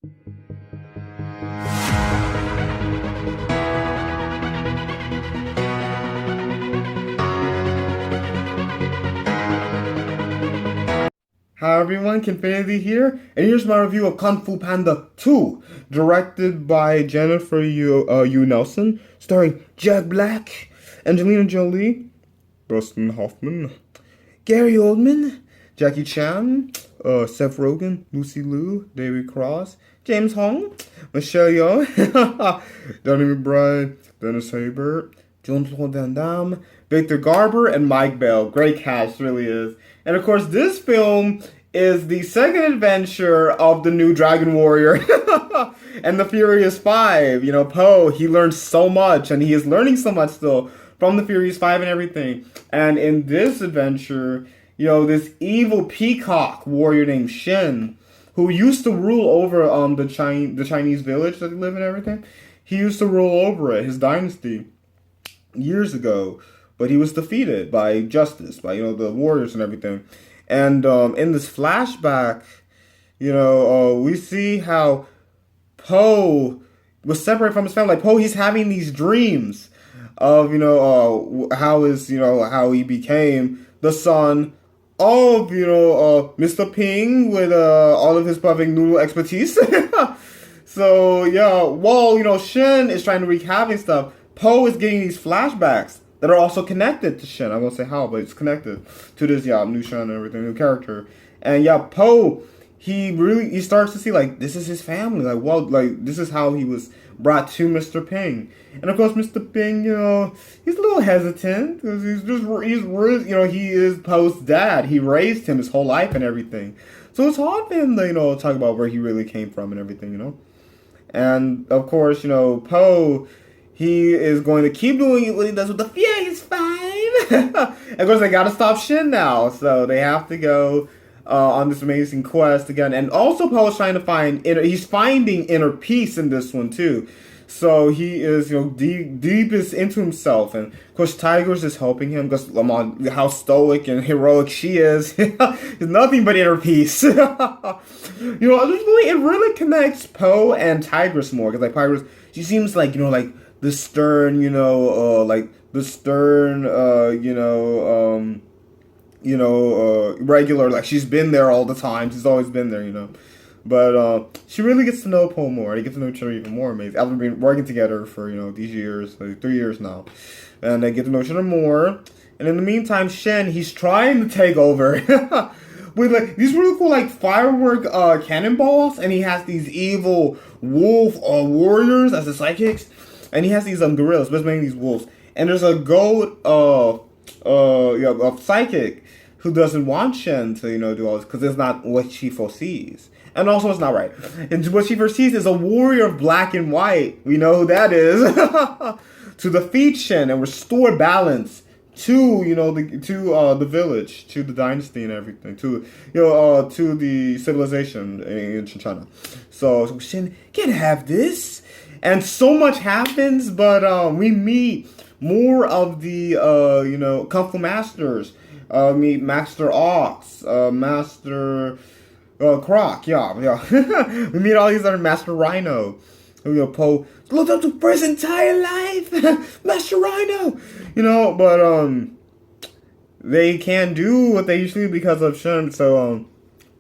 Hi everyone, Kinfinity here, and here's my review of Kung Fu Panda 2, directed by Jennifer Yu Nelson, starring Jack Black, Angelina Jolie, Dustin Hoffman, Gary Oldman, Jackie Chan, Seth Rogen, Lucy Liu, David Cross, James Hong, Michelle Yeoh, Danny McBride, Dennis Haysbert, Jean-Claude Van Damme, Victor Garber, and Mike Bell. Great cast, really is. And of course, this film is the second adventure of the new Dragon Warrior and the Furious Five. You know, Po, he learned so much, and he is learning so much still from the Furious Five and everything. And in this adventure, you know, this evil peacock warrior named Shin, who used to rule over the Chinese village that they live in and everything. He used to rule over it, his dynasty, years ago. But he was defeated by justice, by, you know, the warriors and everything. And in this flashback, you know, we see how Po was separated from his family. Like, Po, he's having these dreams of, you know, how he became the son of, you know, Mr. Ping with all of his perfect noodle expertise. So, yeah, while, you know, Shin is trying to wreak havoc and stuff, Po is getting these flashbacks that are also connected to Shin. I won't say how, but it's connected to this, new Shin and everything, new character. And Po, he starts to see, like, this is his family. Like, well, like, this is how he was brought to Mr. Ping. And of course, Mr. Ping, you know, he's a little hesitant because he is Po's dad. He raised him his whole life and everything. So it's hard for him to, you know, talk about where he really came from and everything, you know. And of course, you know, Po, he is going to keep doing what he does with the Furious Five. And of course, they gotta stop Shin now, so they have to go on this amazing quest again. And also, Po is trying to he's finding inner peace in this one too. So he is, you know, deepest into himself, and of course, Tigers is helping him because how stoic and heroic she is. It's nothing but inner peace. You know, it really connects Po and Tigress more because, like, Tigress, she seems like, you know, like the stern, regular, like she's been there all the time. She's always been there, you know. But she really gets to know Po more. They get to know each other even more, amazing. After been working together for, you know, these years, like 3 years now. And they get to know each other more. And in the meantime, Shen, he's trying to take over with like these really cool like firework cannonballs, and he has these evil wolf warriors as the sidekicks. And he has these gorillas, but it's mainly these wolves. And there's a goat psychic who doesn't want Shen to, you know, do all this because it's not what she foresees. And also, it's not right. And what she foresees is a warrior of black and white. We know who that is. To defeat Shen and restore balance to, you know, the village, to the dynasty and everything, to the civilization in China. So Shen can't have this. And so much happens, but we meet more of the, Kung Fu masters. Meet Master Ox, Master Croc, yeah. We meet all these other Master Rhino. You know, Po looked up to for his entire life. Master Rhino! You know, but, they can't do what they usually do because of Shen, so,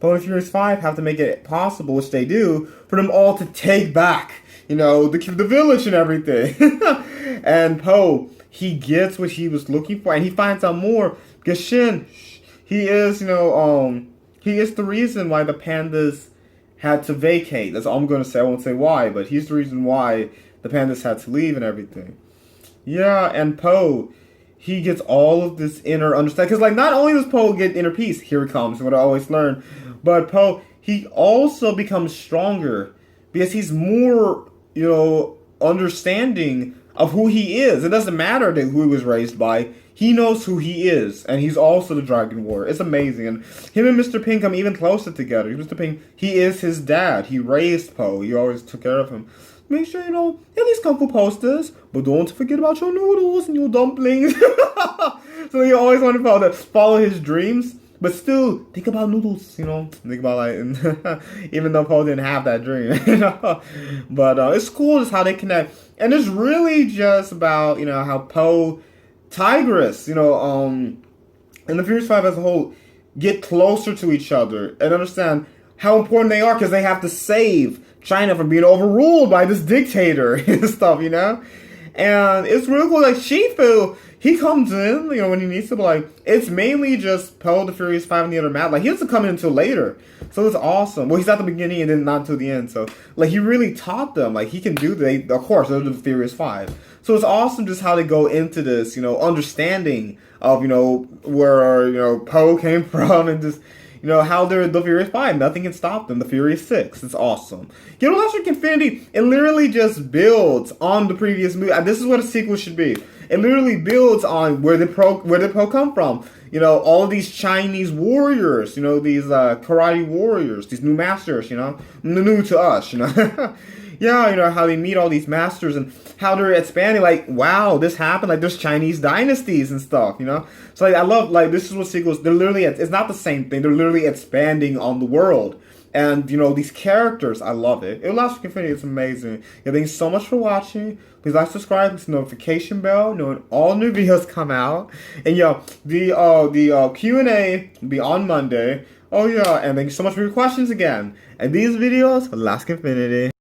Po and Furious 5 have to make it possible, which they do, for them all to take back, you know, the village and everything. And Po, he gets what he was looking for, and he finds out more, because Shin, he is, he is the reason why the pandas had to vacate. That's all I'm going to say. I won't say why, but he's the reason why the pandas had to leave and everything. Yeah, and Po, he gets all of this inner understanding. Because, like, not only does Po get inner peace, here it comes, what I always learn, but Po, he also becomes stronger because he's more, you know, understanding of who he is. It doesn't matter who he was raised by. He knows who he is, and he's also the Dragon Warrior. It's amazing. And him and Mr. Ping come even closer together. Mr. Ping, he is his dad. He raised Po. He always took care of him. Make sure, you know, at least Kung Fu posters, but don't forget about your noodles and your dumplings. So you always want to follow his dreams, But still, think about noodles, you know. Think about like, even though Poe didn't have that dream, you know. But it's cool just how they connect, and it's really just about how Poe, Tigress, and the Furious Five as a whole get closer to each other and understand how important they are because they have to save China from being overruled by this dictator and stuff, And it's really cool. Like Shifu, he comes in, when he needs to, but like it's mainly just Poe, the Furious Five, and the other Mad. Like he doesn't come in until later, so it's awesome. Well, he's at the beginning and then not until the end. So like he really taught them. Like he can do. Of course, they're the Furious Five. So it's awesome just how they go into this, understanding of where Poe came from and just. How they're the Furious Five. Nothing can stop them. The Furious Six. It's awesome. Harris-Kenfinity, it literally just builds on the previous movie. This is what a sequel should be. It literally builds on where did Poe come from. All of these Chinese warriors. These karate warriors. These new masters. New to us. Yeah, how they meet all these masters and how they're expanding. Like, wow, this happened. Like, there's Chinese dynasties and stuff, So, like, I love, like, this is what sequels, they're literally, it's not the same thing. They're literally expanding on the world. And, these characters, I love it. Harris-Kenfinity, it's amazing. Yeah, thank you so much for watching. Please like, subscribe, hit the notification bell, knowing all new videos come out. And, the Q&A will be on Monday. Oh, yeah, and thank you so much for your questions again. And these videos, Harris-Kenfinity.